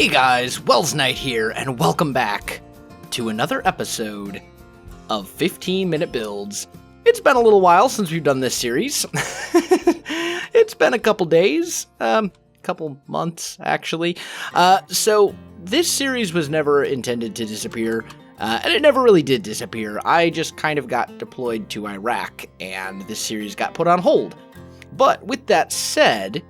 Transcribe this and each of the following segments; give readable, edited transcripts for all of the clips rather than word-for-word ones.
Hey guys, Welsknight here, and welcome back to another episode of 15-Minute Builds. It's been a little while since we've done this series. It's been a couple days, couple months actually. So this series was never intended to disappear, and it never really did disappear. I just kind of got deployed to Iraq, and this series got put on hold. But with that said,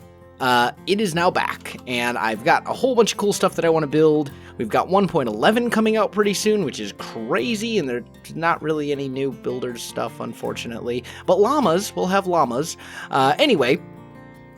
it is now back, and I've got a whole bunch of cool stuff that I want to build. We've got 1.11 coming out pretty soon, which is crazy, and there's not really any new builders stuff, unfortunately. But llamas, we'll have llamas. Anyway,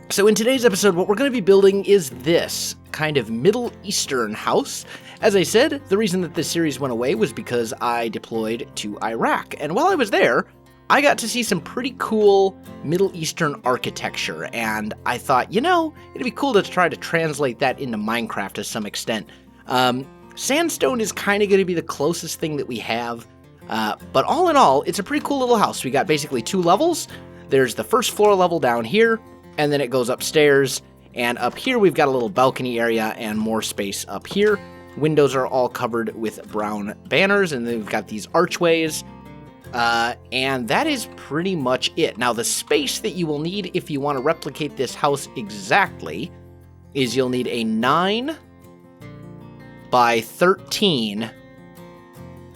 so in today's episode, what we're going to be building is this kind of Middle Eastern house. As I said, the reason that this series went away was because I deployed to Iraq, and while I was there, I got to see some pretty cool Middle Eastern architecture, and I thought, you know, it'd be cool to try to translate that into Minecraft to some extent. Sandstone is kind of going to be the closest thing that we have, but all in all, it's a pretty cool little house. We got basically 2 levels. There's the first floor level down here, and then it goes upstairs, and up here we've got a little balcony area and more space up here. Windows are all covered with brown banners, and then we've got these archways. And that is pretty much it. Now, the space that you will need if you want to replicate this house exactly is you'll need a 9 by 13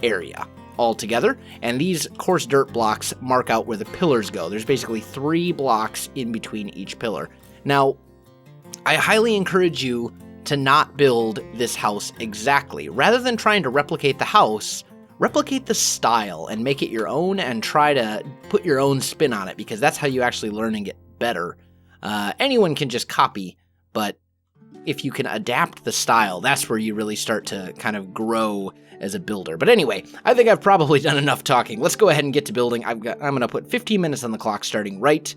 area altogether. And these coarse dirt blocks mark out where the pillars go. There's basically 3 blocks in between each pillar. Now, I highly encourage you to not build this house exactly. Rather than trying to replicate the house, replicate the style and make it your own and try to put your own spin on it, because that's how you actually learn and get better. Anyone can just copy, but if you can adapt the style, that's where you really start to kind of grow as a builder. But anyway, I think I've probably done enough talking. Let's go ahead and get to building. I'm going to put 15 minutes on the clock starting right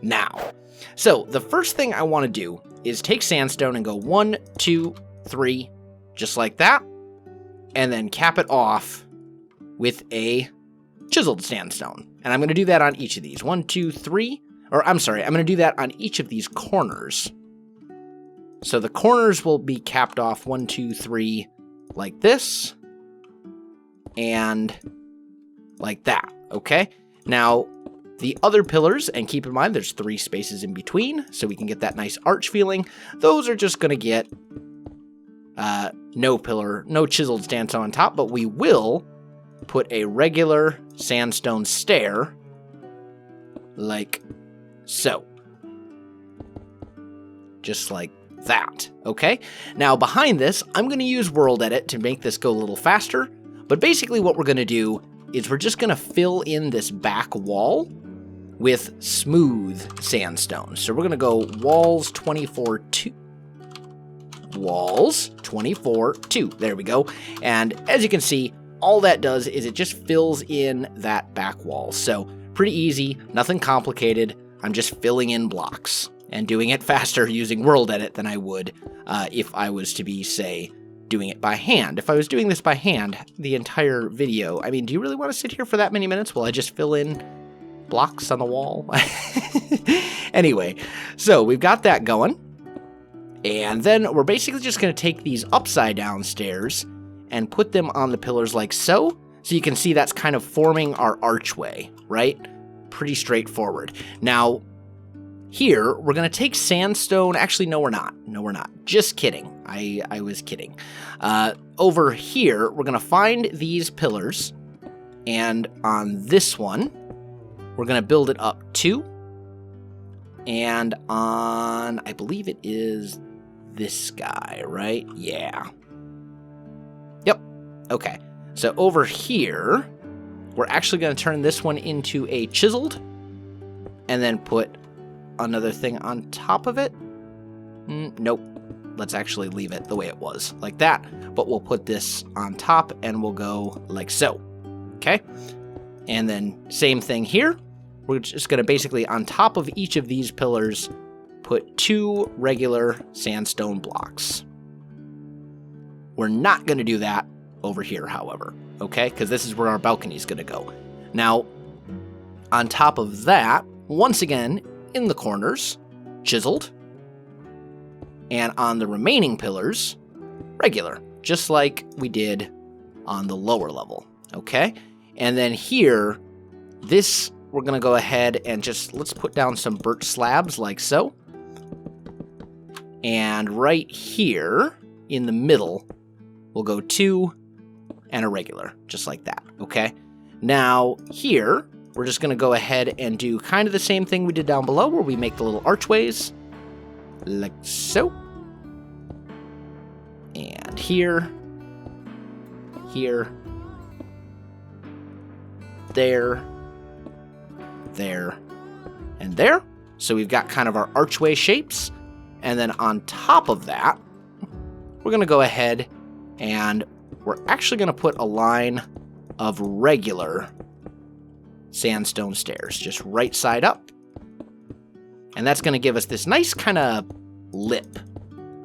now. So the first thing I want to do is take sandstone and go 1, 2, 3, just like that, and then cap it off with a chiseled sandstone. And I'm going to do that on each of these. 1, 2, 3. Or I'm sorry, I'm going to do that on each of these corners. So the corners will be capped off 1, 2, 3 like this. And like that. Okay? Now, the other pillars, and keep in mind there's 3 spaces in between, so we can get that nice arch feeling. Those are just going to get no pillar, no chiseled sandstone on top, but we will put a regular sandstone stair like so. Just like that, okay? Now behind this, I'm going to use World Edit to make this go a little faster, but basically what we're going to do is we're just going to fill in this back wall with smooth sandstone. So we're going to go walls 24-2. Walls 24-2. There we go. And as you can see, all that does is it just fills in that back wall. So pretty easy, nothing complicated. I'm just filling in blocks and doing it faster using World Edit than I would if I was to be, say, doing it by hand. If I was doing this by hand, the entire video, I mean, do you really want to sit here for that many minutes while I just fill in blocks on the wall? Anyway, so we've got that going. And then we're basically just going to take these upside down stairs and put them on the pillars like so. So you can see that's kind of forming our archway, right? Pretty straightforward. Now, here, we're going to take sandstone. Actually, no, we're not. No, we're not. Just kidding. I was kidding. Over here, we're going to find these pillars. And on this one, we're going to build it up 2. And on, I believe it is this guy, right? Yeah. Yep. Okay. So over here, we're actually going to turn this one into a chiseled and then put another thing on top of it. Nope. Let's actually leave it the way it was, like that. But we'll put this on top and we'll go like so. Okay. And then same thing here. We're just going to basically, on top of each of these pillars, put 2 regular sandstone blocks. We're not going to do that over here, however, okay? Because this is where our balcony is going to go. Now, on top of that, once again, in the corners, chiseled. And on the remaining pillars, regular, just like we did on the lower level, okay? And then here, this, we're going to go ahead and just, let's put down some birch slabs like so. And right here, in the middle, we'll go 2 and a regular, just like that, okay? Now, here, we're just going to go ahead and do kind of the same thing we did down below, where we make the little archways, like so. And here, here, there, there, and there. So we've got kind of our archway shapes. And then on top of that, we're going to go ahead and we're actually going to put a line of regular sandstone stairs, just right side up. And that's going to give us this nice kind of lip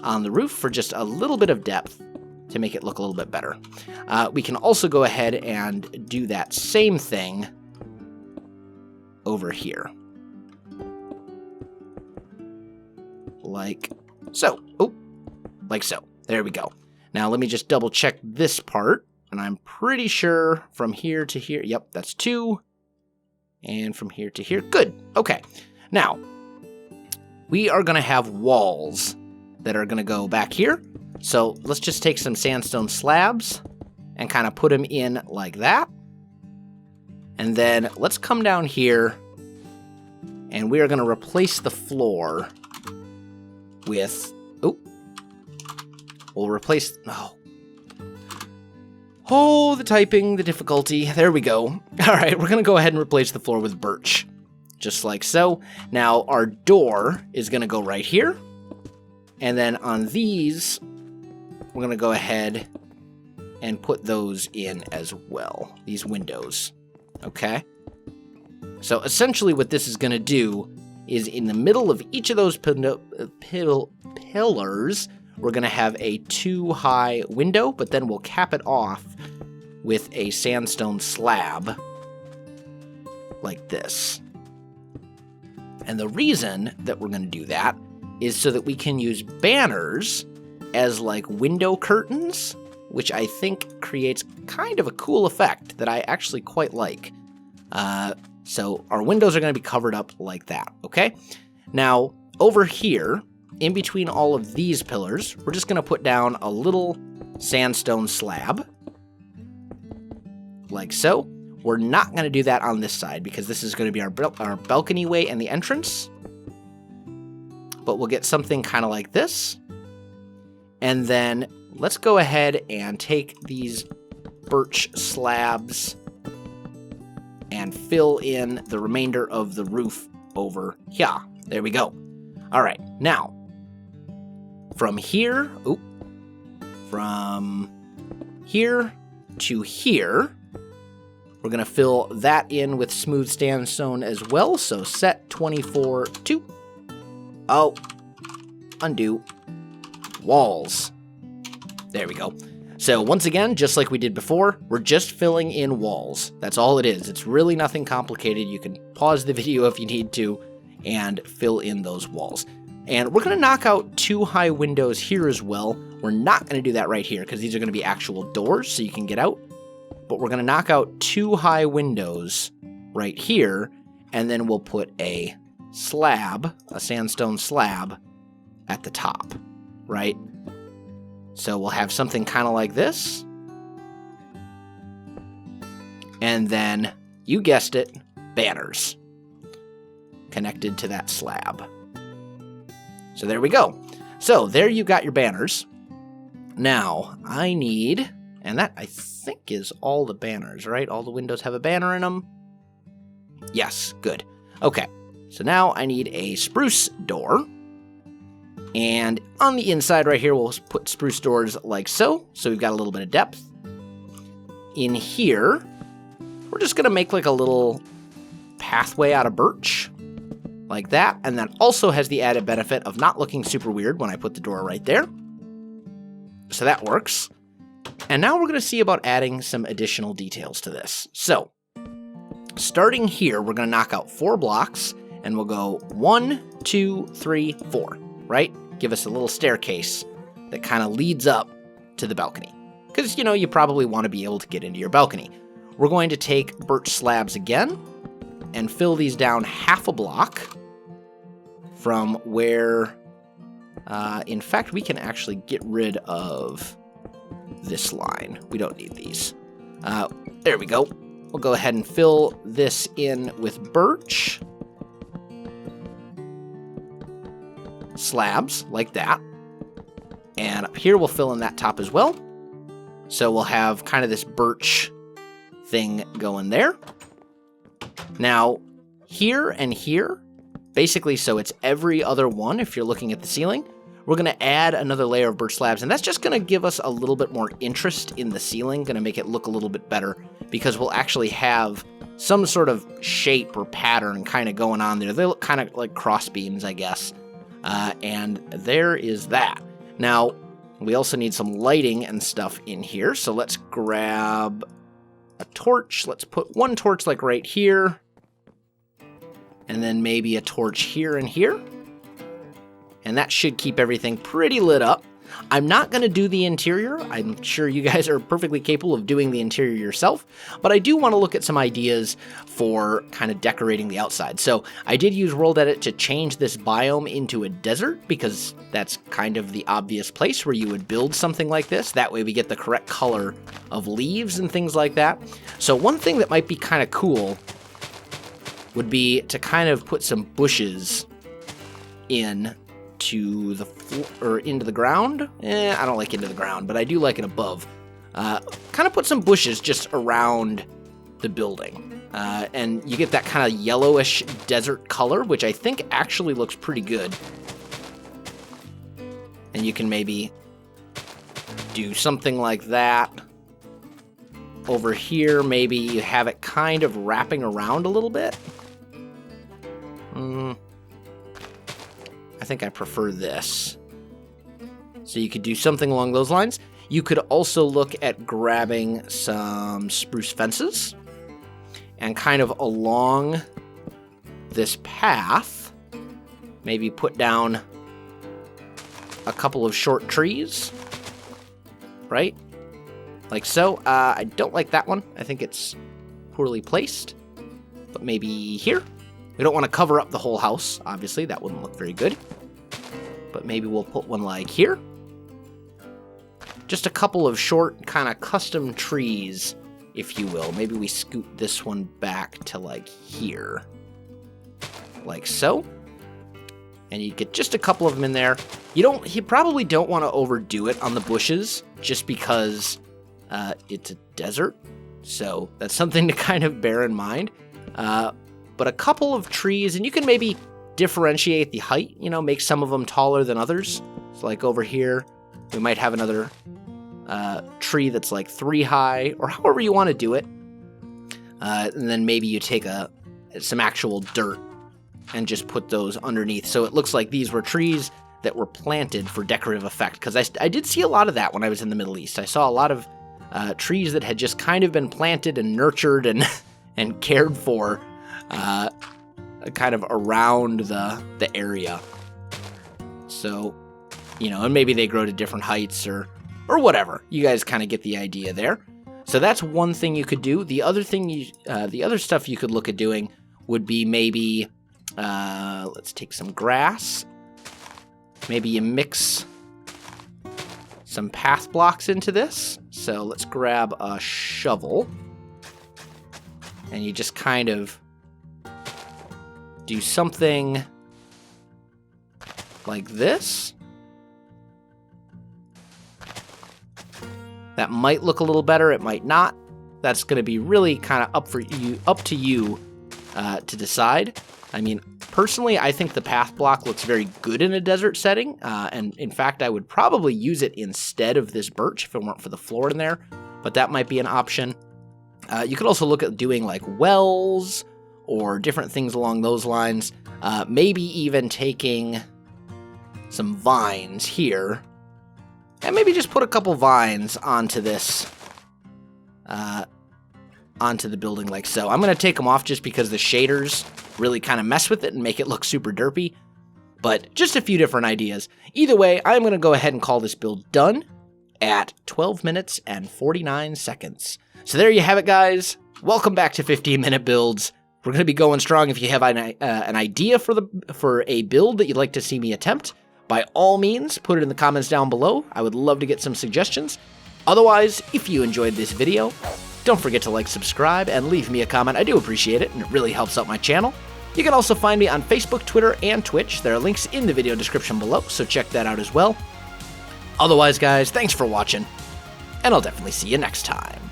on the roof for just a little bit of depth to make it look a little bit better. We can also go ahead and do that same thing over here. Like so. Oh, like so. There we go. Now let me just double check this part. And I'm pretty sure from here to here, yep, that's 2. And from here to here, good. Okay. Now, we are going to have walls that are going to go back here. So let's just take some sandstone slabs and kind of put them in like that. And then let's come down here and we are going to replace the floor with, we'll replace, the typing, the difficulty. There we go. All right, we're going to go ahead and replace the floor with birch, just like so. Now, our door is going to go right here. And then on these, we're going to go ahead and put those in as well, these windows, okay? So essentially what this is going to do is in the middle of each of those pillars, we're going to have a 2-high window, but then we'll cap it off with a sandstone slab like this. And the reason that we're going to do that is so that we can use banners as like window curtains, which I think creates kind of a cool effect that I actually quite like. So our windows are going to be covered up like that, okay? Now, over here, in between all of these pillars, we're just going to put down a little sandstone slab, like so. We're not going to do that on this side because this is going to be our balcony way and the entrance. But we'll get something kind of like this. And then let's go ahead and take these birch slabs and fill in the remainder of the roof over here. There we go. All right, now, from here to here, we're going to fill that in with smooth sandstone as well. So set 24 to, undo, walls. There we go. So once again, just like we did before, we're just filling in walls. That's all it is. It's really nothing complicated. You can pause the video if you need to and fill in those walls. And we're going to knock out 2 high windows here as well. We're not going to do that right here because these are going to be actual doors so you can get out. But we're going to knock out 2 high windows right here, and then we'll put a slab, a sandstone slab, at the top, right? So we'll have something kind of like this. And then, you guessed it, banners connected to that slab. So there we go. So there you got your banners. Now, I need, and that I think is all the banners, right? All the windows have a banner in them. Yes, good. Okay, so now I need a spruce door. And on the inside right here, we'll put spruce doors like so. So we've got a little bit of depth. In here, we're just going to make like a little pathway out of birch. Like that. And that also has the added benefit of not looking super weird when I put the door right there. So that works. And now we're going to see about adding some additional details to this. So, starting here, we're going to knock out 4 blocks. And we'll go 1, 2, 3, 4. Right? Give us a little staircase that kind of leads up to the balcony. Because, you know, you probably want to be able to get into your balcony. We're going to take birch slabs again and fill these down half a block from where, in fact, we can actually get rid of this line. We don't need these. There we go. We'll go ahead and fill this in with birch slabs like that. And up here, we'll fill in that top as well. So we'll have kind of this birch thing going there. Now, here and here, basically, so it's every other one if you're looking at the ceiling, we're going to add another layer of birch slabs, and that's just going to give us a little bit more interest in the ceiling, going to make it look a little bit better, because we'll actually have some sort of shape or pattern kind of going on there. They look kind of like cross beams, I guess. And there is that. Now, we also need some lighting and stuff in here, so let's grab a torch. Let's put one torch like right here, and then maybe a torch here and here. And that should keep everything pretty lit up. I'm not going to do the interior. I'm sure you guys are perfectly capable of doing the interior yourself, but I do want to look at some ideas for kind of decorating the outside. So I did use World Edit to change this biome into a desert, because that's kind of the obvious place where you would build something like this. That way we get the correct color of leaves and things like that. So one thing that might be kind of cool would be to kind of put some bushes in to the or into the ground. I don't like into the ground, but I do like it above. Kind of put some bushes just around the building. And you get that kind of yellowish desert color, which I think actually looks pretty good. And you can maybe do something like that. Over here, maybe you have it kind of wrapping around a little bit. I think I prefer this. So you could do something along those lines. You could also look at grabbing some spruce fences and kind of along this path, maybe put down a couple of short trees, right? Like so. I don't like that one. I think it's poorly placed, but maybe here. We don't want to cover up the whole house, obviously. That wouldn't look very good. But maybe we'll put one like here. Just a couple of short, kind of custom trees, if you will. Maybe we scoot this one back to like here. Like so. And you get just a couple of them in there. You probably don't want to overdo it on the bushes, just because it's a desert. So that's something to kind of bear in mind. But a couple of trees, and you can maybe differentiate the height, you know, make some of them taller than others. So like over here, we might have another tree that's like 3 high, or however you want to do it. And then maybe you take some actual dirt and just put those underneath. So it looks like these were trees that were planted for decorative effect, because I did see a lot of that when I was in the Middle East. I saw a lot of trees that had just kind of been planted and nurtured and cared for kind of around the area. So, you know, and maybe they grow to different heights or whatever. You guys kind of get the idea there. So that's one thing you could do. The other thing the other stuff you could look at doing would be maybe, let's take some grass. Maybe you mix some path blocks into this. So let's grab a shovel. And you just kind of do something like this. That might look a little better, it might not. That's going to be really kind of up to you to decide. I mean, personally, I think the path block looks very good in a desert setting, and in fact, I would probably use it instead of this birch if it weren't for the floor in there, but that might be an option. You could also look at doing like wells or different things along those lines. Maybe even taking some vines here and maybe just put a couple vines onto this, onto the building like so. I'm going to take them off just because the shaders really kind of mess with it and make it look super derpy, but just a few different ideas. Either way, I'm going to go ahead and call this build done, at 12 minutes and 49 seconds. So there you have it, guys. Welcome back to 15-minute builds. We're going to be going strong. If you have an idea for a build that you'd like to see me attempt, by all means, put it in the comments down below. I would love to get some suggestions. Otherwise, if you enjoyed this video, don't forget to like, subscribe, and leave me a comment. I do appreciate it, and it really helps out my channel. You can also find me on Facebook, Twitter, and Twitch. There are links in the video description below, so check that out as well. Otherwise, guys, thanks for watching, and I'll definitely see you next time.